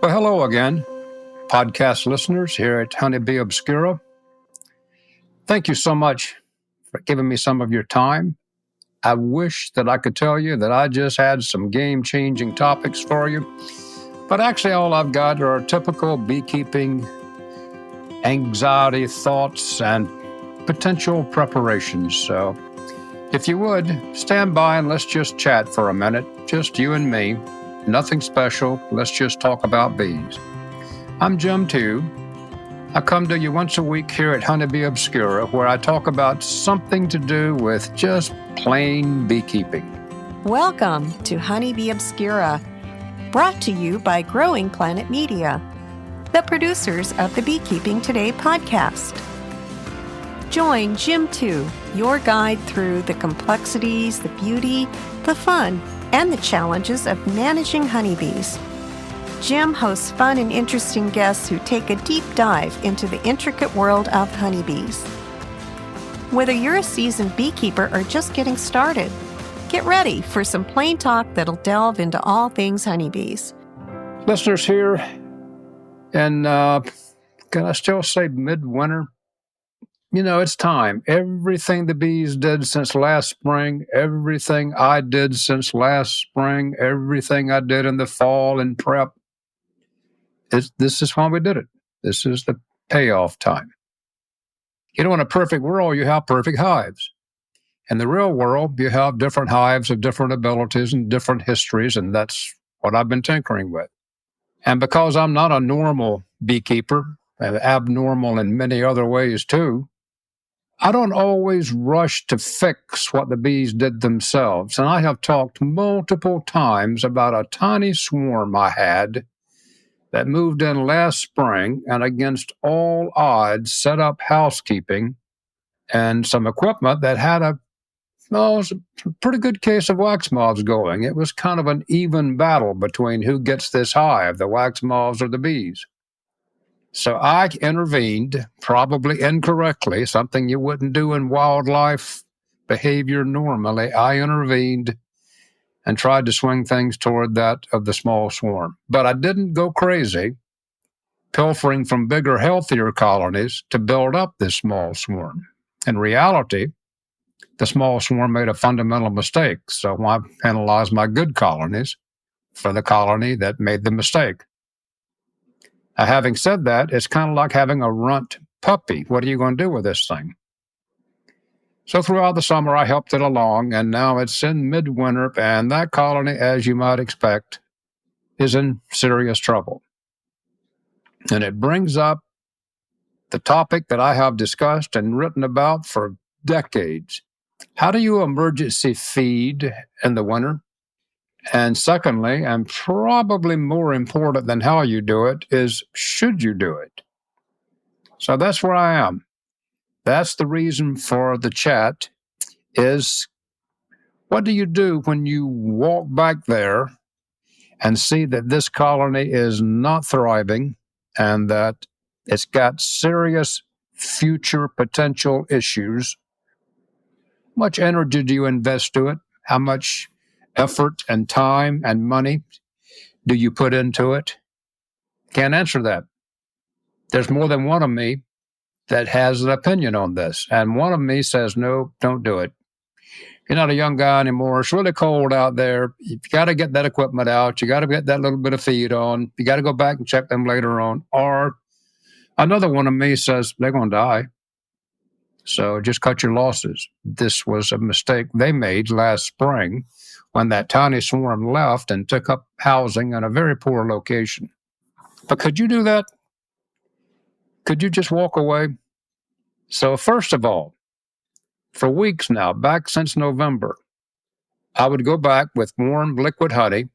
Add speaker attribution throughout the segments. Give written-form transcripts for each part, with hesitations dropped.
Speaker 1: Well, hello again, podcast listeners here at Honey Bee Obscura. Thank you so much for giving me some of your time. I wish that I could tell you that I just had some game-changing topics for you, but actually all I've got are typical beekeeping anxiety thoughts and potential preparations. So if you would, stand by and let's just chat for a minute, just you and me. Nothing special. Let's just talk about bees. I'm Jim too. I come to you once a week here at Honey Bee Obscura, where I talk about something to do with just plain beekeeping.
Speaker 2: Welcome to Honey Bee Obscura, brought to you by Growing Planet Media, the producers of the Beekeeping Today podcast. Join Jim 2, your guide through the complexities, the beauty, the fun, and the challenges of managing honeybees. Jim hosts fun and interesting guests who take a deep dive into the intricate world of honeybees. Whether you're a seasoned beekeeper or just getting started, get ready for some plain talk that'll delve into all things honeybees.
Speaker 1: Listeners here, and can I still say midwinter? You know, it's time. Everything the bees did since last spring, everything I did since last spring, everything I did in the fall and prep, this is why we did it. This is the payoff time. You know, in a perfect world, you have perfect hives. In the real world, you have different hives of different abilities and different histories, and that's what I've been tinkering with. And because I'm not a normal beekeeper, and abnormal in many other ways too, I don't always rush to fix what the bees did themselves. And I have talked multiple times about a tiny swarm I had that moved in last spring and against all odds set up housekeeping and some equipment that had it was a pretty good case of wax moths going. It was kind of an even battle between who gets this hive, the wax moths or the bees. So I intervened, probably incorrectly, something you wouldn't do in wildlife behavior normally. I intervened and tried to swing things toward that of the small swarm. But I didn't go crazy, pilfering from bigger, healthier colonies to build up this small swarm. In reality, the small swarm made a fundamental mistake, so I penalized my good colonies for the colony that made the mistake. Now, having said that, it's kind of like having a runt puppy. What are you going to do with this thing? So throughout the summer, I helped it along, and now it's in midwinter, and that colony, as you might expect, is in serious trouble. And it brings up the topic that I have discussed and written about for decades. How do you emergency feed in the winter? And secondly, and probably more important than how you do it, is should you do it? So that's where I am. That's the reason for the chat is, what do you do when you walk back there and see that this colony is not thriving and that it's got serious future potential issues? How much energy do you invest to it? How much effort and time and money do you put into it? Can't answer that. There's more than one of me that has an opinion on this. And one of me says, no, don't do it. You're not a young guy anymore. It's really cold out there. You've got to get that equipment out. You got to get that little bit of feed on. You got to go back and check them later on. Or another one of me says, they're going to die. So just cut your losses. This was a mistake they made last spring when that tiny swarm left and took up housing in a very poor location. But could you do that? Could you just walk away? So first of all, for weeks now, back since November, I would go back with warm liquid honey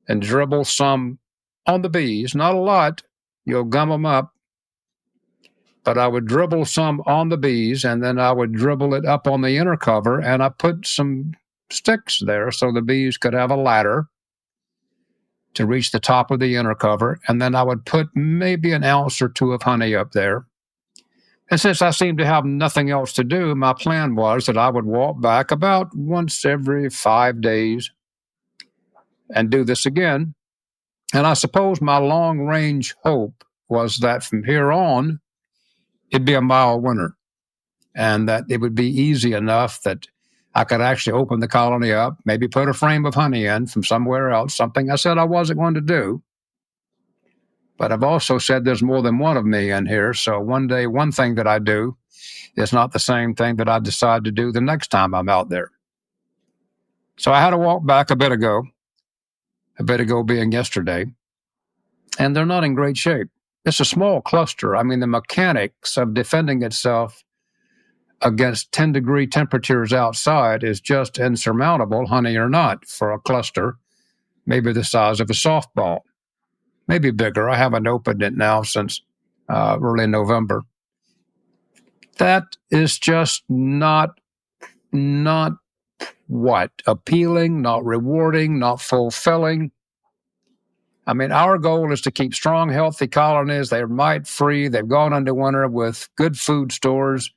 Speaker 1: and dribble some on the bees. Not a lot. You'll gum them up. But I would dribble some on the bees, and then I would dribble it up on the inner cover, and I put some sticks there so the bees could have a ladder to reach the top of the inner cover, and then I would put maybe an ounce or two of honey up there. And since I seemed to have nothing else to do, my plan was that I would walk back about once every 5 days and do this again And I suppose my long-range hope was that from here on, it'd be a mild winter and that it would be easy enough that I could actually open the colony up, maybe put a frame of honey in from somewhere else, something I said I wasn't going to do. But I've also said there's more than one of me in here. So one day, one thing that I do is not the same thing that I decide to do the next time I'm out there. So I had to walk back a bit ago being yesterday, and they're not in great shape. It's a small cluster. I mean, the mechanics of defending itself against 10-degree temperatures outside is just insurmountable, honey or not, for a cluster, maybe the size of a softball, maybe bigger. I haven't opened it now since early November. That is just not what? Appealing, not rewarding, not fulfilling. I mean, our goal is to keep strong, healthy colonies. They're mite-free. They've gone into winter with good food stores.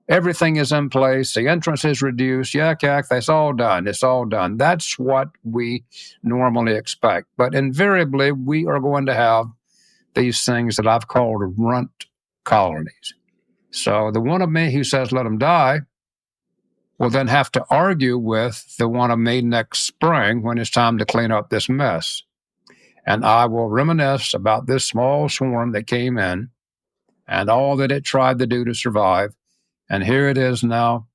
Speaker 1: Everything is in place. The entrance is reduced. Yak, that's all done. It's all done. That's what we normally expect. But invariably, we are going to have these things that I've called runt colonies. So the one of me who says let them die will then have to argue with the one of me next spring when it's time to clean up this mess. And I will reminisce about this small swarm that came in and all that it tried to do to survive. And here it is now,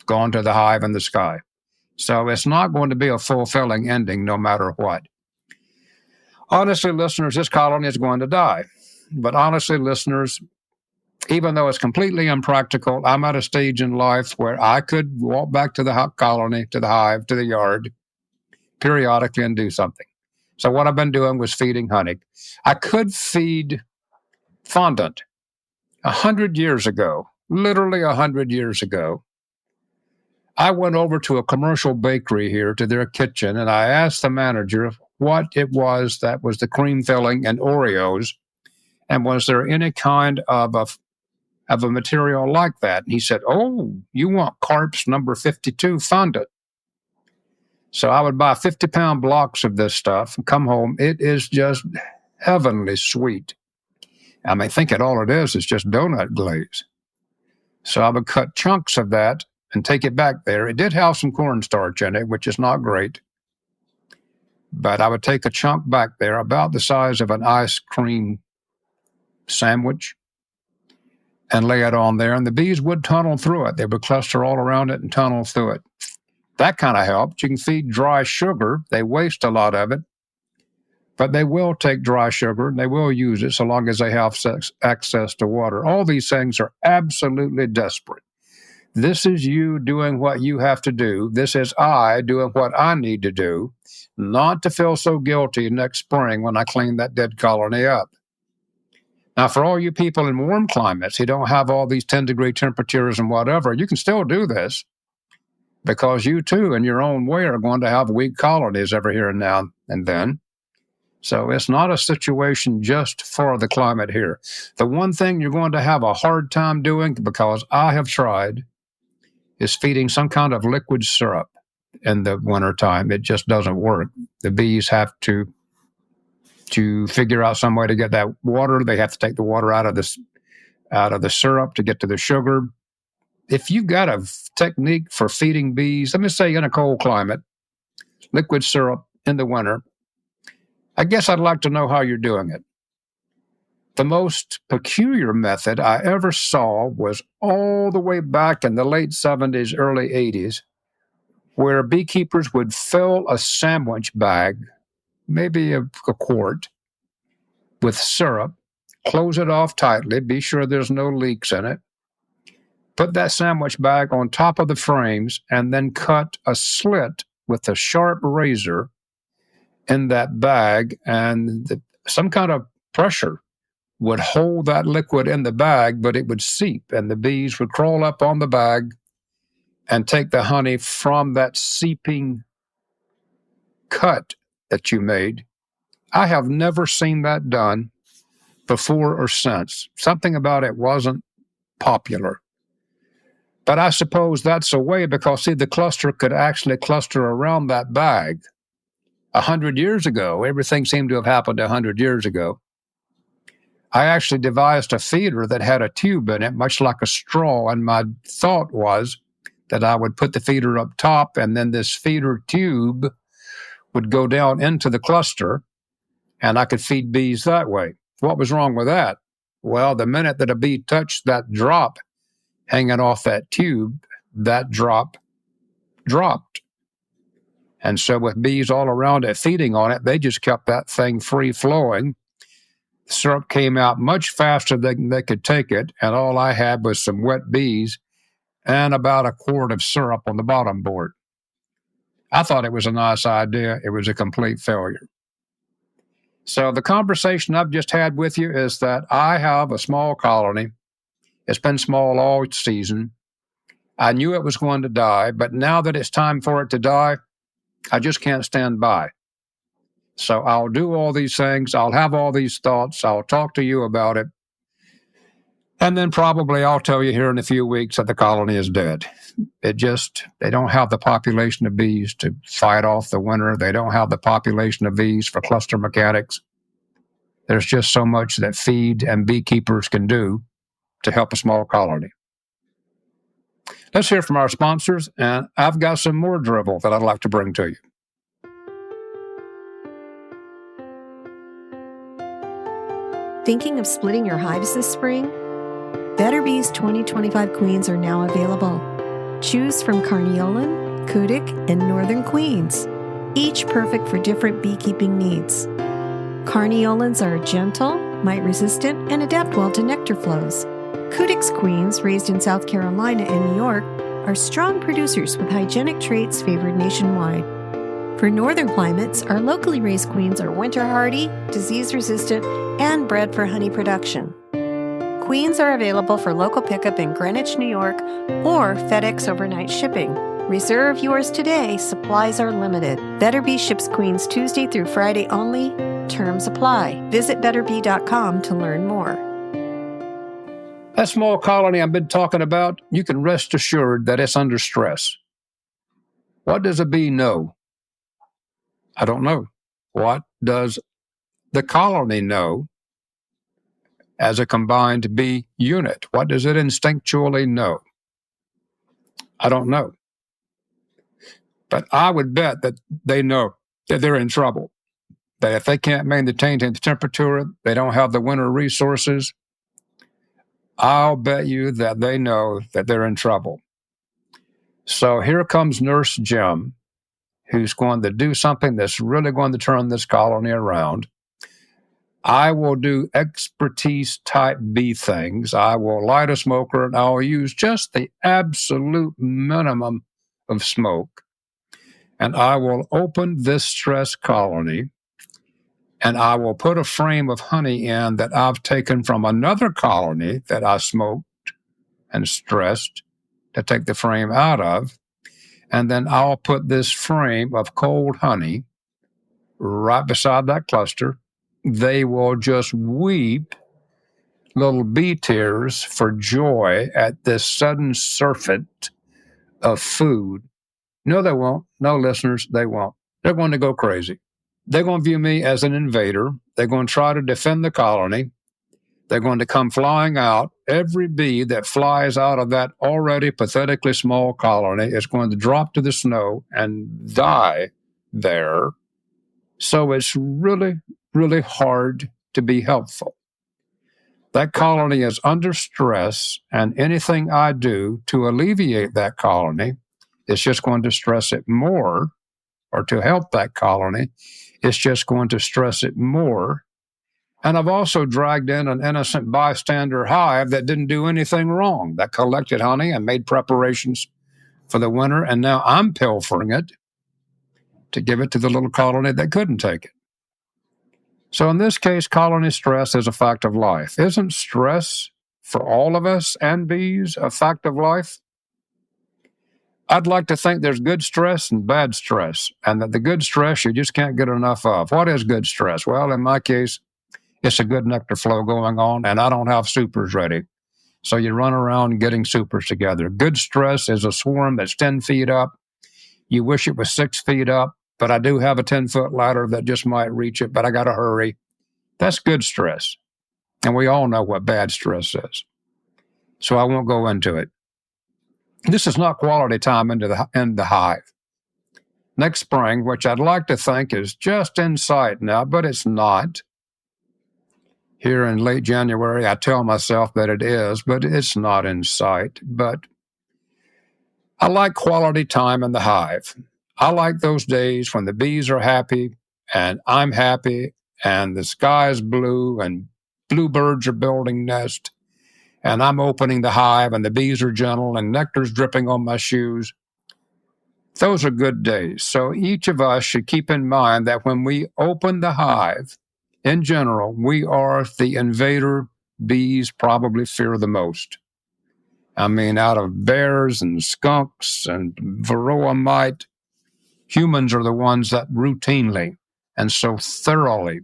Speaker 1: gone to the hive in the sky. So it's not going to be a fulfilling ending no matter what. Honestly, listeners, this colony is going to die. But honestly, listeners, even though it's completely impractical, I'm at a stage in life where I could walk back to the colony, to the hive, to the yard, periodically and do something. So what I've been doing was feeding honey. I could feed fondant. 100 years ago, literally 100 years ago, I went over to a commercial bakery here to their kitchen, and I asked the manager what it was that was the cream filling in Oreos, and was there any kind of a material like that? And he said, "Oh, you want Carp's number 52 fondant." So I would buy 50-pound blocks of this stuff and come home. It is just heavenly sweet. I mean, think all it is just donut glaze. So I would cut chunks of that and take it back there. It did have some cornstarch in it, which is not great. But I would take a chunk back there about the size of an ice cream sandwich and lay it on there, and the bees would tunnel through it. They would cluster all around it and tunnel through it. That kind of helped. You can feed dry sugar. They waste a lot of it, but they will take dry sugar and they will use it so long as they have access to water. All these things are absolutely desperate. This is you doing what you have to do. This is I doing what I need to do, not to feel so guilty next spring when I clean that dead colony up. Now, for all you people in warm climates who don't have all these 10-degree temperatures and whatever, you can still do this because you too, in your own way, are going to have weak colonies every here and now and then. So it's not a situation just for the climate here. The one thing you're going to have a hard time doing, because I have tried, is feeding some kind of liquid syrup in the wintertime. It just doesn't work. The bees have to figure out some way to get that water. They have to take the water out of the syrup to get to the sugar. If you've got a technique for feeding bees, let me say in a cold climate, liquid syrup in the winter, I guess I'd like to know how you're doing it. The most peculiar method I ever saw was all the way back in the late 70s, early 80s, where beekeepers would fill a sandwich bag, maybe a quart, with syrup, close it off tightly, be sure there's no leaks in it, put that sandwich bag on top of the frames, and then cut a slit with a sharp razor in that bag, and some kind of pressure would hold that liquid in the bag, but it would seep, and the bees would crawl up on the bag and take the honey from that seeping cut that you made. I have never seen that done before or since. Something about it wasn't popular. But I suppose that's a way because, see, the cluster could actually cluster around that bag 100 years ago. Everything seemed to have happened 100 years ago. I actually devised a feeder that had a tube in it, much like a straw, and my thought was that I would put the feeder up top, and then this feeder tube would go down into the cluster, and I could feed bees that way. What was wrong with that? Well, the minute that a bee touched that drop hanging off that tube, that drop dropped. And so with bees all around it feeding on it, they just kept that thing free flowing. The syrup came out much faster than they could take it, and all I had was some wet bees and about a quart of syrup on the bottom board. I thought it was a nice idea. It was a complete failure. So the conversation I've just had with you is that I have a small colony. It's been small all season. I knew it was going to die, but now that it's time for it to die, I just can't stand by. So I'll do all these things. I'll have all these thoughts. I'll talk to you about it. And then probably I'll tell you here in a few weeks that the colony is dead. They don't have the population of bees to fight off the winter. They don't have the population of bees for cluster mechanics. There's just so much that feed and beekeepers can do to help a small colony. Let's hear from our sponsors, and I've got some more drivel that I'd like to bring to you.
Speaker 2: Thinking of splitting your hives this spring? Better Bees 2025 queens are now available. Choose from Carniolan, Kudik, and Northern Queens, each perfect for different beekeeping needs. Carniolans are gentle, mite-resistant, and adapt well to nectar flows. Kudik's queens, raised in South Carolina and New York, are strong producers with hygienic traits favored nationwide. For northern climates, our locally raised queens are winter hardy, disease-resistant, and bred for honey production. Queens are available for local pickup in Greenwich, New York, or FedEx overnight shipping. Reserve yours today. Supplies are limited. Better Bee ships queens Tuesday through Friday only. Terms apply. Visit betterbee.com to learn more.
Speaker 1: That small colony I've been talking about, you can rest assured that it's under stress. What does a bee know? I don't know. What does the colony know as a combined bee unit? What does it instinctually know? I don't know. But I would bet that they know that they're in trouble. That if they can't maintain the temperature, they don't have the winter resources, I'll bet you that they know that they're in trouble. So here comes Nurse Jim, who's going to do something that's really going to turn this colony around. I will do expertise-type bee things. I will light a smoker, and I'll use just the absolute minimum of smoke. And I will open this stress colony, and I will put a frame of honey in that I've taken from another colony that I smoked and stressed to take the frame out of. And then I'll put this frame of cold honey right beside that cluster. They will just weep little bee tears for joy at this sudden surfeit of food. No, they won't. No, listeners, they won't. They're going to go crazy. They're going to view me as an invader. They're going to try to defend the colony. They're going to come flying out. Every bee that flies out of that already pathetically small colony is going to drop to the snow and die there. So it's really, really hard to be helpful. That colony is under stress, and anything I do to alleviate that colony is just going to stress it more, or to help that colony, it's just going to stress it more. And I've also dragged in an innocent bystander hive that didn't do anything wrong, that collected honey and made preparations for the winter, and now I'm pilfering it to give it to the little colony that couldn't take it. So in this case, colony stress is a fact of life. Isn't stress for all of us and bees a fact of life? I'd like to think there's good stress and bad stress, and that the good stress you just can't get enough of. What is good stress? Well, in my case, it's a good nectar flow going on, and I don't have supers ready. So you run around getting supers together. Good stress is a swarm that's 10 feet up. You wish it was 6 feet up. but I do have a 10-foot ladder that just might reach it, but I got to hurry. That's good stress. And we all know what bad stress is. So I won't go into it. This is not quality time in the hive. Next spring, which I'd like to think is just in sight now, but it's not. Here in late January, I tell myself that it is, but it's not in sight. But I like quality time in the hive. I like those days when the bees are happy and I'm happy and the sky is blue and bluebirds are building nests and I'm opening the hive and the bees are gentle and nectar's dripping on my shoes. Those are good days. So each of us should keep in mind that when we open the hive, in general, we are the invader bees probably fear the most. I mean, out of bears and skunks and varroa mite, humans are the ones that routinely and so thoroughly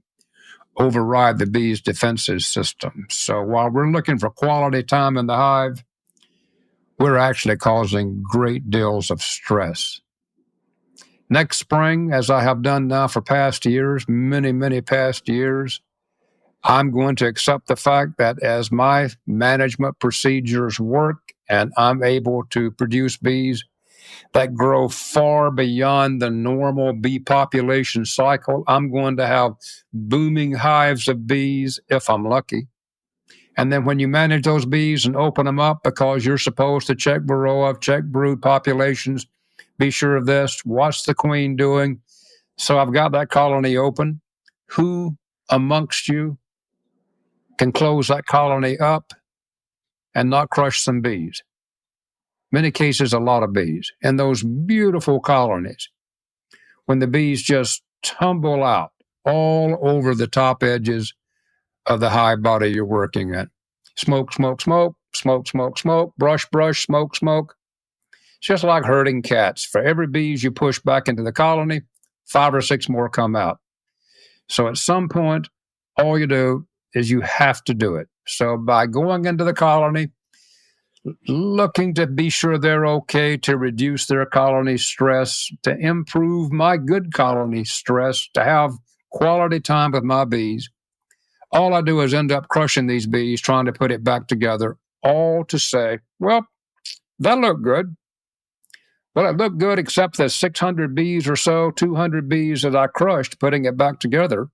Speaker 1: override the bees' defensive system. So while we're looking for quality time in the hive, we're actually causing great deals of stress. Next spring, as I have done now for past years, many past years, I'm going to accept the fact that as my management procedures work and I'm able to produce bees that grow far beyond the normal bee population cycle, I'm going to have booming hives of bees if I'm lucky. And then when you manage those bees and open them up because you're supposed to check varroa, check brood populations, be sure of this, what's the queen doing? So I've got that colony open. Who amongst you can close that colony up and not crush some bees? Many cases, a lot of bees. And those beautiful colonies, when the bees just tumble out all over the top edges of the hive body you're working in. Smoke, smoke, smoke, smoke, smoke, smoke, brush, brush, smoke, smoke. It's just like herding cats. For every bees you push back into the colony, 5 or 6 more come out. So at some point, all you do is you have to do it. So by going into the colony, looking to be sure they're okay, to reduce their colony stress, to improve my good colony stress, to have quality time with my bees, all I do is end up crushing these bees, trying to put it back together, all to say, well, that looked good. Well, it looked good except the 600 bees or so, 200 bees that I crushed, putting it back together.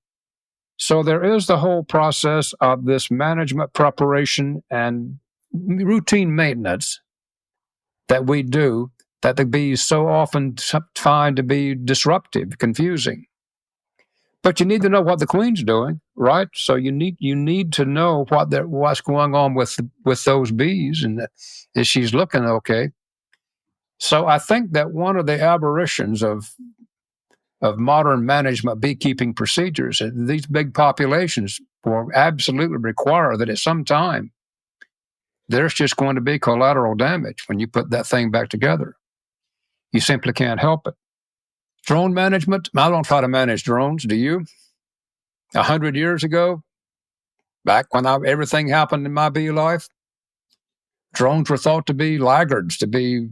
Speaker 1: So there is the whole process of this management preparation and routine maintenance that we do that the bees so often find to be disruptive, confusing. But you need to know what the queen's doing, right? So you need to know what's going on with those bees and is she's looking okay. So I think that one of the aberrations of modern management beekeeping procedures, these big populations will absolutely require that at some time there's just going to be collateral damage when you put that thing back together. You simply can't help it. Drone management, I don't try to manage drones, do you? 100 years ago, back when everything happened in my bee life, drones were thought to be laggards, to be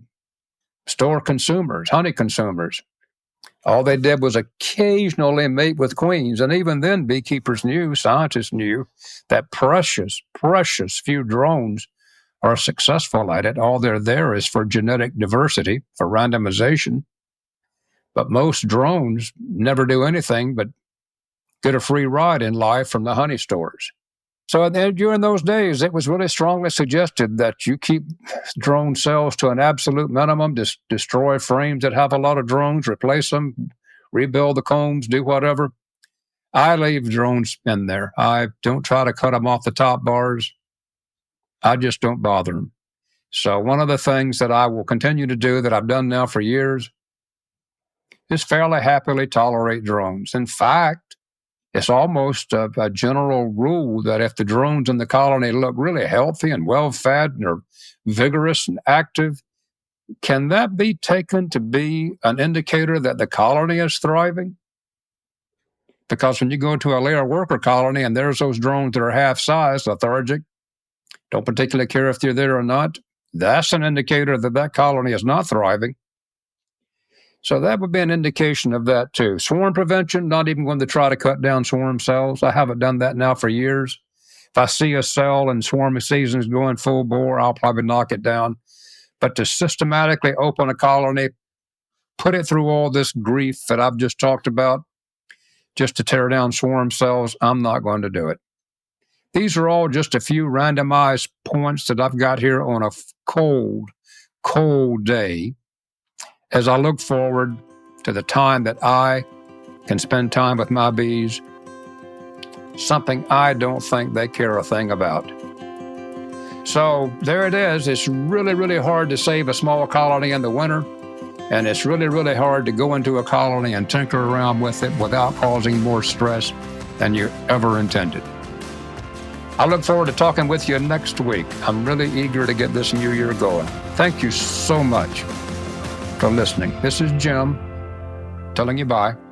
Speaker 1: store consumers, honey consumers. All they did was occasionally mate with queens, and even then beekeepers knew, scientists knew, that precious few drones are successful at it. All they're there is for genetic diversity, for randomization. But most drones never do anything but get a free ride in life from the honey stores. So during those days, it was really strongly suggested that you keep drone cells to an absolute minimum, destroy frames that have a lot of drones, replace them, rebuild the combs, do whatever. I leave drones in there. I don't try to cut them off the top bars. I just don't bother them. So one of the things that I will continue to do that I've done now for years is fairly happily tolerate drones. In fact, it's almost a general rule that if the drones in the colony look really healthy and well-fed and are vigorous and active, can that be taken to be an indicator that the colony is thriving? Because when you go into a layer worker colony and there's those drones that are half-sized, lethargic, don't particularly care if they're there or not, that's an indicator that that colony is not thriving. So that would be an indication of that too. Swarm prevention, not even going to try to cut down swarm cells. I haven't done that now for years. If I see a cell and swarming season is going full bore, I'll probably knock it down. But to systematically open a colony, put it through all this grief that I've just talked about, just to tear down swarm cells, I'm not going to do it. These are all just a few randomized points that I've got here on a cold, cold day as I look forward to the time that I can spend time with my bees, something I don't think they care a thing about. So there it is. It's really, really hard to save a small colony in the winter, and it's really, really hard to go into a colony and tinker around with it without causing more stress than you ever intended. I look forward to talking with you next week. I'm really eager to get this new year going. Thank you so much for listening. This is Jim telling you bye.